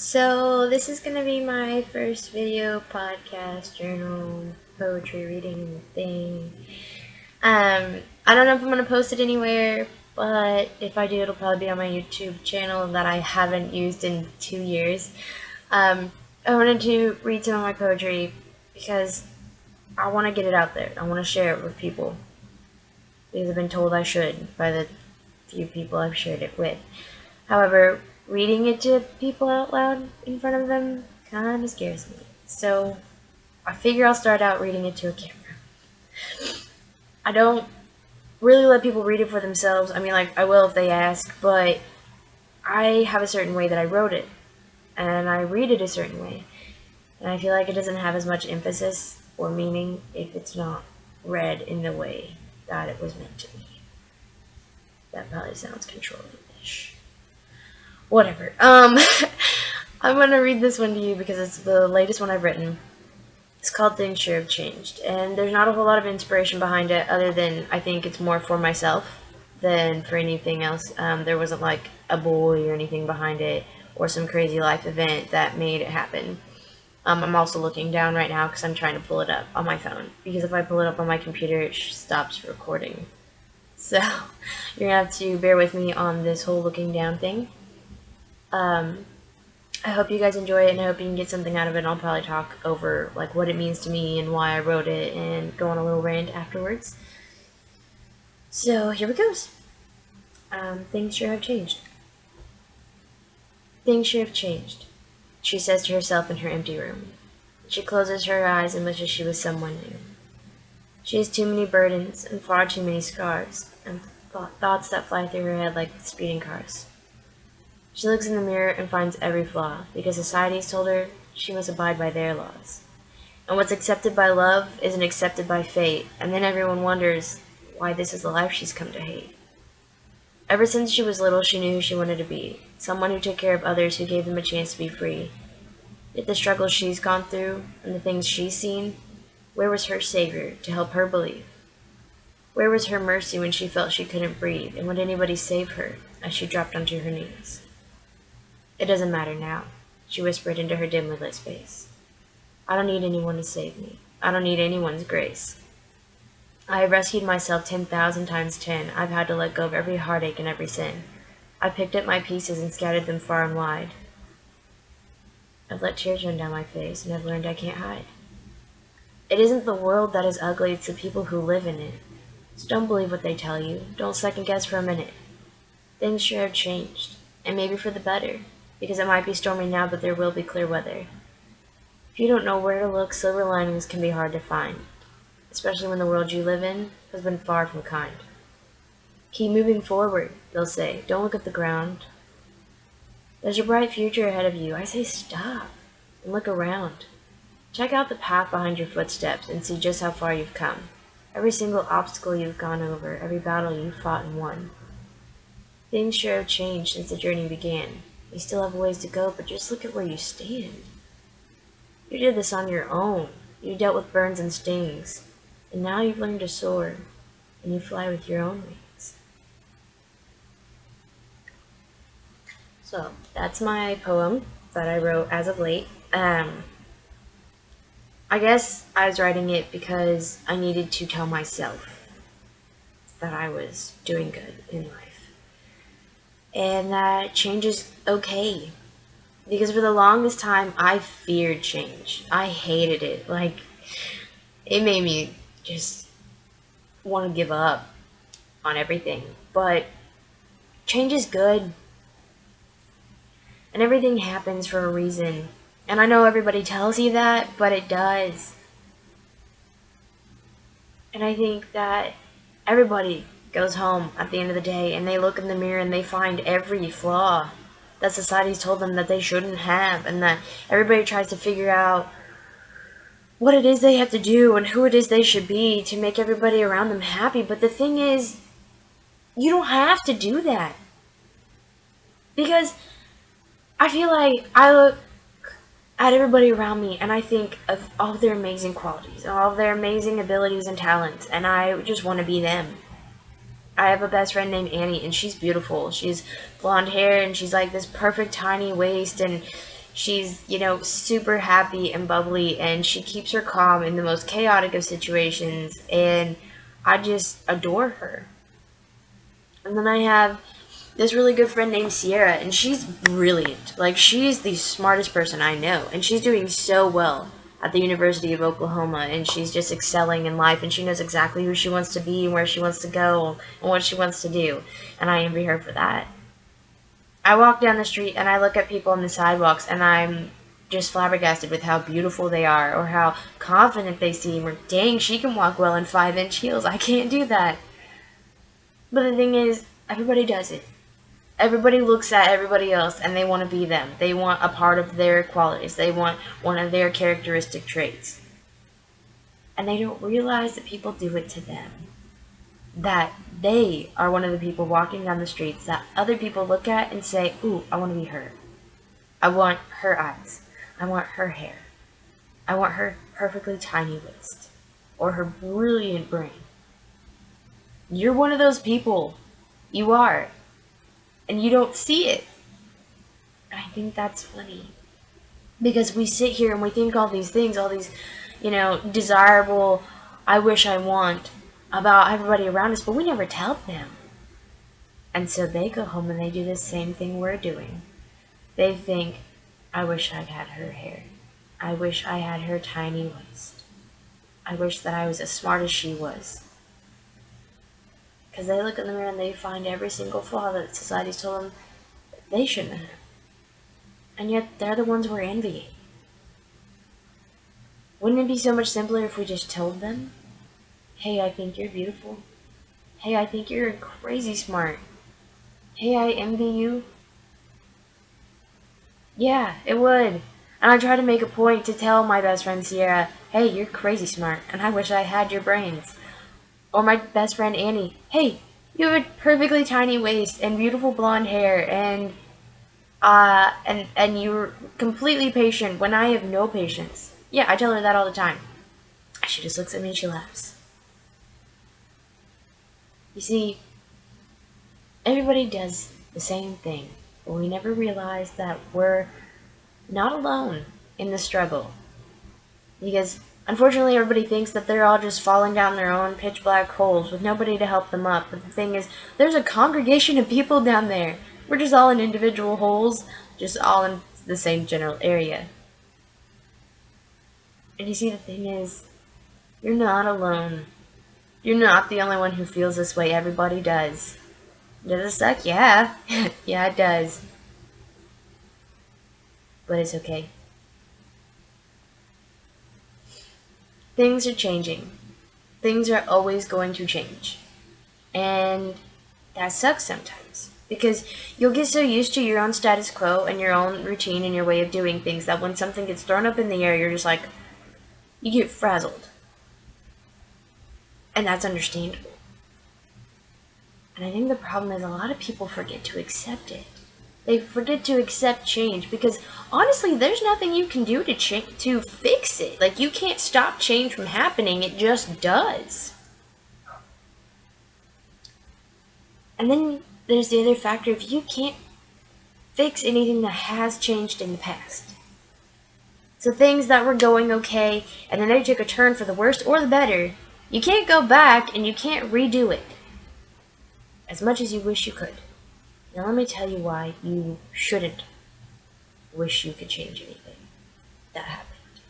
So this is gonna be my first video, podcast, journal, poetry reading thing. I don't know if I'm gonna post it anywhere, but if I do, it'll probably be on my YouTube channel that I haven't used in 2 years. Um, I wanted to read some of my poetry because I want to get it out there. I want to share it with people because I've been told I should by the few people I've shared it with. However, reading it to people out loud in front of them kind of scares me. So I figure I'll start out reading it to a camera. I don't really let people read it for themselves. I mean, like, I will if they ask, but I have a certain way that I wrote it, and I read it a certain way. And I feel like it doesn't have as much emphasis or meaning if it's not read in the way that it was meant to be. That probably sounds controlling-ish. Whatever. I'm gonna read this one to you because it's the latest one I've written. It's called Things Sure Have Changed, and there's not a whole lot of inspiration behind it other than I think it's more for myself than for anything else. There wasn't like a boy or anything behind it or some crazy life event that made it happen. I'm also looking down right now because I'm trying to pull it up on my phone, because if I pull it up on my computer it stops recording. So you're gonna have to bear with me on this whole looking down thing. I hope you guys enjoy it, and I hope you can get something out of it. And I'll probably talk over like what it means to me and why I wrote it and go on a little rant afterwards. So here it goes. Things sure have changed. Things sure have changed, she says to herself in her empty room. She closes her eyes and wishes she was someone new. She has too many burdens and far too many scars and thoughts that fly through her head like speeding cars. She looks in the mirror and finds every flaw, because society has told her she must abide by their laws. And what's accepted by love isn't accepted by fate, and then everyone wonders why this is the life she's come to hate. Ever since she was little, she knew who she wanted to be, someone who took care of others, who gave them a chance to be free. Yet the struggles she's gone through and the things she's seen, where was her savior to help her believe? Where was her mercy when she felt she couldn't breathe, and would anybody save her as she dropped onto her knees? It doesn't matter now, she whispered into her dimly lit space. I don't need anyone to save me. I don't need anyone's grace. I have rescued myself 10,000 times 10. I've had to let go of every heartache and every sin. I picked up my pieces and scattered them far and wide. I've let tears run down my face, and I've learned I can't hide. It isn't the world that is ugly, it's the people who live in it. So don't believe what they tell you. Don't second guess for a minute. Things sure have changed, and maybe for the better, because it might be stormy now, but there will be clear weather. If you don't know where to look, silver linings can be hard to find, especially when the world you live in has been far from kind. Keep moving forward, they'll say. Don't look at the ground. There's a bright future ahead of you. I say stop and look around. Check out the path behind your footsteps and see just how far you've come. Every single obstacle you've gone over, every battle you've fought and won. Things sure have changed since the journey began. You still have a ways to go, but just look at where you stand. You did this on your own. You dealt with burns and stings. And now you've learned to soar, and you fly with your own wings. So, that's my poem that I wrote as of late. I guess I was writing it because I needed to tell myself that I was doing good in life. And that change is okay. Because for the longest time, I feared change. I hated it. Like, it made me just want to give up on everything. But change is good. And everything happens for a reason. And I know everybody tells you that, but it does. And I think that everybody goes home at the end of the day and they look in the mirror and they find every flaw that society's told them that they shouldn't have, and that everybody tries to figure out what it is they have to do and who it is they should be to make everybody around them happy. But the thing is, you don't have to do that. Because I feel like I look at everybody around me and I think of all of their amazing qualities, all of their amazing abilities and talents, and I just want to be them. I have a best friend named Annie, and she's beautiful. She's blonde hair, and she's like this perfect tiny waist, and She's, super happy and bubbly, and she keeps her calm in the most chaotic of situations, and I just adore her. And then I have this really good friend named Sierra, and she's brilliant. Like, she's the smartest person I know, and she's doing so well at the University of Oklahoma, and she's just excelling in life, and she knows exactly who she wants to be and where she wants to go and what she wants to do, and I envy her for that. I walk down the street and I look at people on the sidewalks, and I'm just flabbergasted with how beautiful they are, or how confident they seem, or dang, she can walk well in 5-inch heels. I can't do that. But the thing is, everybody does it. Everybody looks at everybody else and they want to be them. They want a part of their qualities. They want one of their characteristic traits. And they don't realize that people do it to them. That they are one of the people walking down the streets that other people look at and say, ooh, I want to be her. I want her eyes. I want her hair. I want her perfectly tiny waist. Or her brilliant brain. You're one of those people. You are. And you don't see it. I think that's funny. Because we sit here and we think all these things, all these, desirable, I wish I want about everybody around us, but we never tell them. And so they go home and they do the same thing we're doing. They think, I wish I'd had her hair. I wish I had her tiny waist. I wish that I was as smart as she was. Because they look in the mirror and they find every single flaw that society's told them they shouldn't have. And yet they're the ones we're envying. Wouldn't it be so much simpler if we just told them, hey, I think you're beautiful. Hey, I think you're crazy smart. Hey, I envy you. Yeah, it would. And I try to make a point to tell my best friend Sierra, hey, you're crazy smart, and I wish I had your brains. Or my best friend Annie, hey, you have a perfectly tiny waist and beautiful blonde hair, and you're completely patient when I have no patience. Yeah, I tell her that all the time. She just looks at me and she laughs. You see, everybody does the same thing, but we never realize that we're not alone in the struggle. Because unfortunately, everybody thinks that they're all just falling down their own pitch black holes with nobody to help them up. But the thing is, there's a congregation of people down there. We're just all in individual holes, just all in the same general area. And you see, the thing is, you're not alone. You're not the only one who feels this way. Everybody does. Does it suck? Yeah. Yeah, it does. But it's okay. Things are changing. Things are always going to change. And that sucks sometimes. Because you'll get so used to your own status quo and your own routine and your way of doing things that when something gets thrown up in the air, you're just like, you get frazzled. And that's understandable. And I think the problem is a lot of people forget to accept it. They forget to accept change because honestly, there's nothing you can do to fix it. Like, you can't stop change from happening. It just does. And then there's the other factor of you can't fix anything that has changed in the past. So things that were going okay and then they took a turn for the worst or the better, you can't go back and you can't redo it as much as you wish you could. Now let me tell you why you shouldn't wish you could change anything that happened.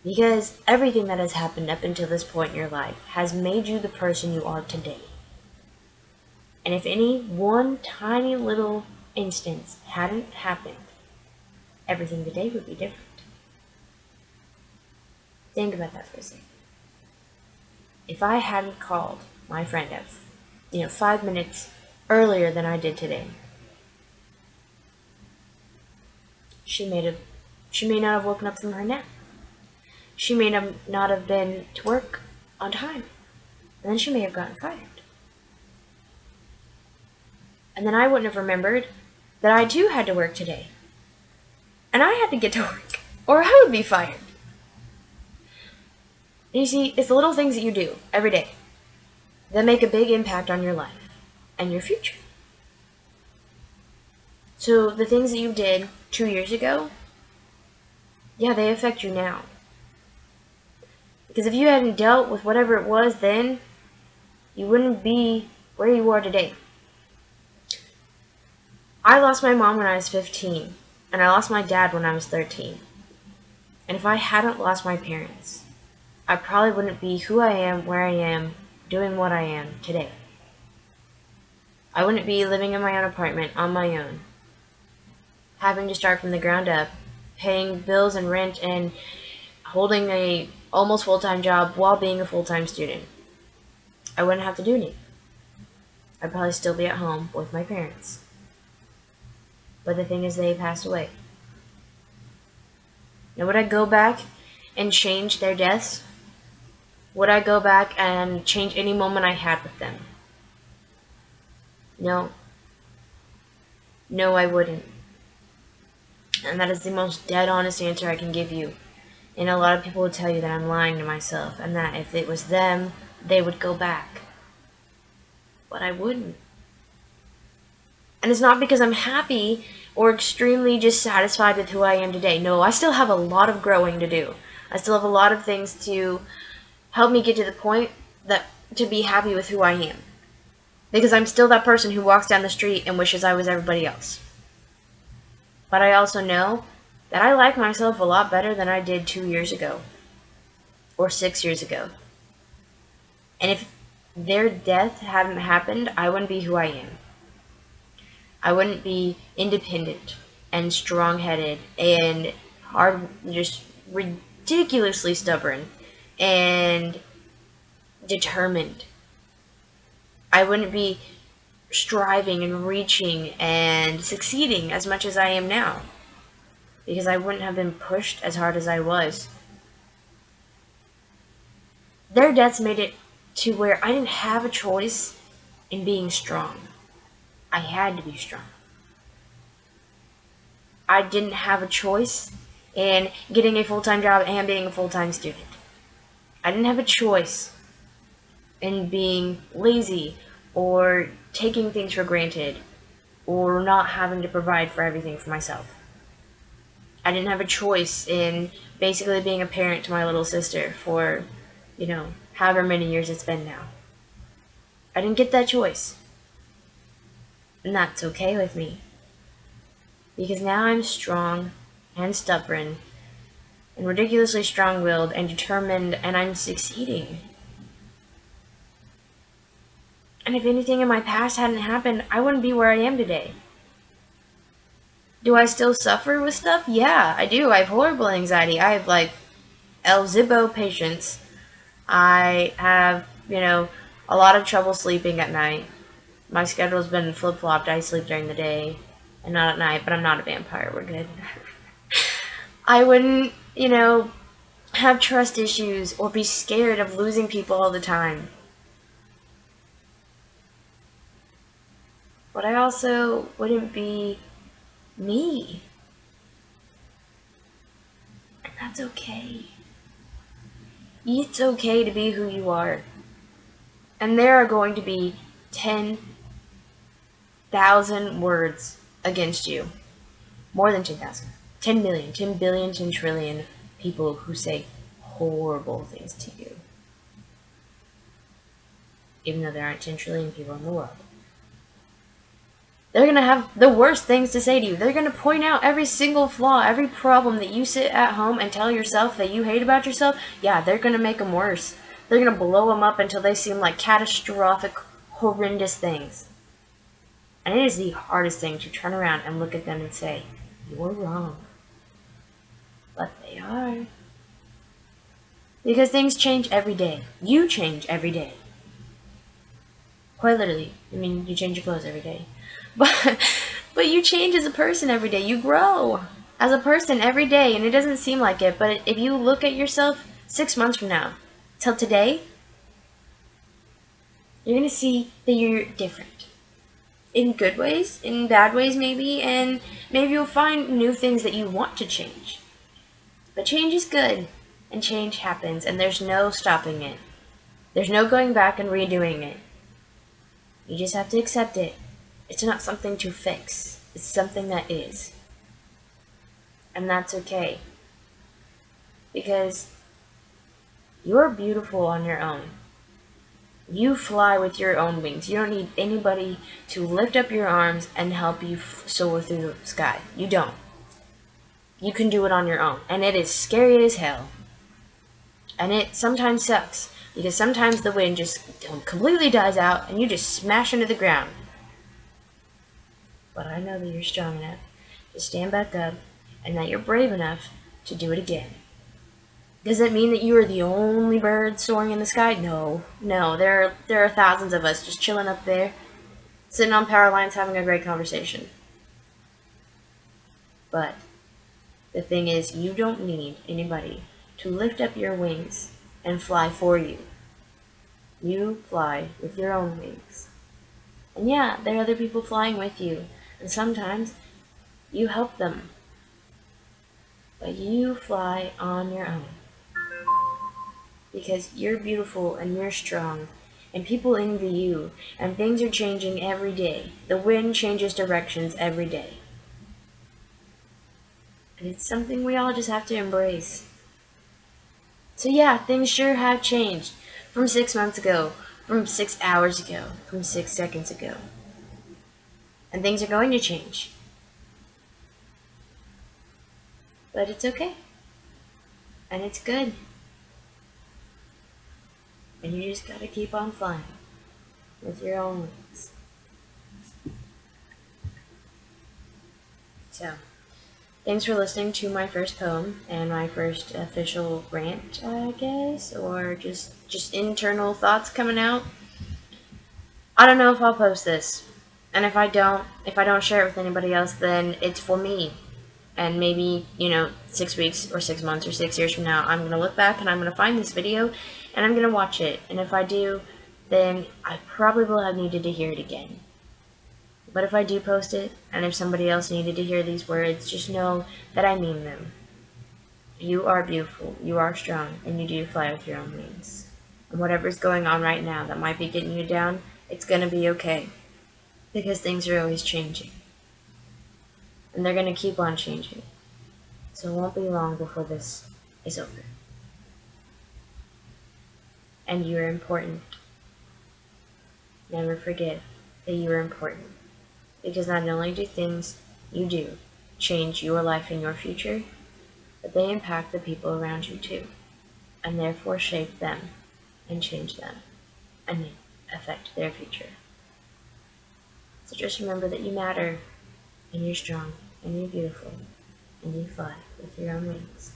Because everything that has happened up until this point in your life has made you the person you are today. And if any one tiny little instance hadn't happened, everything today would be different. Think about that for a second. If I hadn't called my friend at, 5 minutes earlier than I did today, she may not have woken up from her nap. She may not have been to work on time. And then she may have gotten fired. And then I wouldn't have remembered that I too had to work today. And I had to get to work, or I would be fired. And you see, it's the little things that you do every day that make a big impact on your life and your future. So the things that you did 2 years ago, yeah, they affect you now. Because if you hadn't dealt with whatever it was then, you wouldn't be where you are today. I lost my mom when I was 15, and I lost my dad when I was 13. And if I hadn't lost my parents, I probably wouldn't be who I am, where I am, doing what I am today. I wouldn't be living in my own apartment on my own, having to start from the ground up, paying bills and rent, and holding a almost full-time job while being a full-time student. I wouldn't have to do anything. I'd probably still be at home with my parents. But the thing is, they passed away. Now, would I go back and change their deaths? Would I go back and change any moment I had with them? No. No, I wouldn't. And that is the most dead honest answer I can give you. And a lot of people would tell you that I'm lying to myself and that if it was them, they would go back. But I wouldn't. And it's not because I'm happy or extremely just satisfied with who I am today. No, I still have a lot of growing to do. I still have a lot of things to help me get to the point that to be happy with who I am. Because I'm still that person who walks down the street and wishes I was everybody else. But I also know that I like myself a lot better than I did 2 years ago. Or 6 years ago. And if their death hadn't happened, I wouldn't be who I am. I wouldn't be independent and strong-headed and just ridiculously stubborn and determined. I wouldn't be striving and reaching and succeeding as much as I am now, because I wouldn't have been pushed as hard as I was. Their deaths made it to where I didn't have a choice in being strong. I had to be strong. I didn't have a choice in getting a full-time job and being a full-time student. I didn't have a choice in being lazy or taking things for granted or not having to provide for everything for myself. I didn't have a choice in basically being a parent to my little sister for, however many years it's been now. I didn't get that choice. And that's okay with me. Because now I'm strong and stubborn and ridiculously strong-willed and determined, and I'm succeeding. And if anything in my past hadn't happened, I wouldn't be where I am today. Do I still suffer with stuff? Yeah, I do. I have horrible anxiety. I have, El Zibbo patience. I have, a lot of trouble sleeping at night. My schedule's been flip-flopped. I sleep during the day and not at night, but I'm not a vampire. We're good. I wouldn't, have trust issues or be scared of losing people all the time. But I also wouldn't be me. And that's okay. It's okay to be who you are. And there are going to be 10,000 words against you. More than 10,000. 10 million, 10 billion, 10 trillion people who say horrible things to you. Even though there aren't 10 trillion people in the world. They're going to have the worst things to say to you. They're going to point out every single flaw, every problem that you sit at home and tell yourself that you hate about yourself. Yeah, they're going to make them worse. They're going to blow them up until they seem like catastrophic, horrendous things. And it is the hardest thing to turn around and look at them and say, you're wrong. But they are. Because things change every day. You change every day. Quite literally. You change your clothes every day. But you change as a person every day. You grow as a person every day, and it doesn't seem like it. But if you look at yourself 6 months from now till today, you're going to see that you're different. In good ways, in bad ways maybe, and maybe you'll find new things that you want to change. But change is good, and change happens, and there's no stopping it. There's no going back and redoing it. You just have to accept it. It's not something to fix. It's something that is. And that's okay. Because you're beautiful on your own. You fly with your own wings. You don't need anybody to lift up your arms and help you soar through the sky. You don't. You can do it on your own. And it is scary as hell. And it sometimes sucks. Because sometimes the wind just completely dies out and you just smash into the ground. But I know that you're strong enough to stand back up and that you're brave enough to do it again. Does it mean that you are the only bird soaring in the sky? No. No, there are thousands of us just chilling up there, sitting on power lines having a great conversation. But the thing is, you don't need anybody to lift up your wings and fly for you. You fly with your own wings. And yeah, there are other people flying with you, and sometimes you help them. But you fly on your own. Because you're beautiful and you're strong, and people envy you, and things are changing every day. The wind changes directions every day. And it's something we all just have to embrace. So yeah, things sure have changed. From 6 months ago, from 6 hours ago, from 6 seconds ago. And things are going to change. But it's okay. And it's good. And you just gotta keep on flying with your own wings. So, thanks for listening to my first poem and my first official rant, I guess, or just internal thoughts coming out. I don't know if I'll post this. And if I don't share it with anybody else, then it's for me. And maybe, 6 weeks or 6 months or 6 years from now, I'm going to look back and I'm going to find this video and I'm going to watch it. And if I do, then I probably will have needed to hear it again. But if I do post it, and if somebody else needed to hear these words, just know that I mean them. You are beautiful, you are strong, and you do fly with your own wings. And whatever's going on right now that might be getting you down, it's going to be okay. Because things are always changing. And they're going to keep on changing. So it won't be long before this is over. And you are important. Never forget that you are important. Because not only do things you do change your life and your future, but they impact the people around you too, and therefore shape them and change them and affect their future. So just remember that you matter, and you're strong, and you're beautiful, and you fly with your own wings.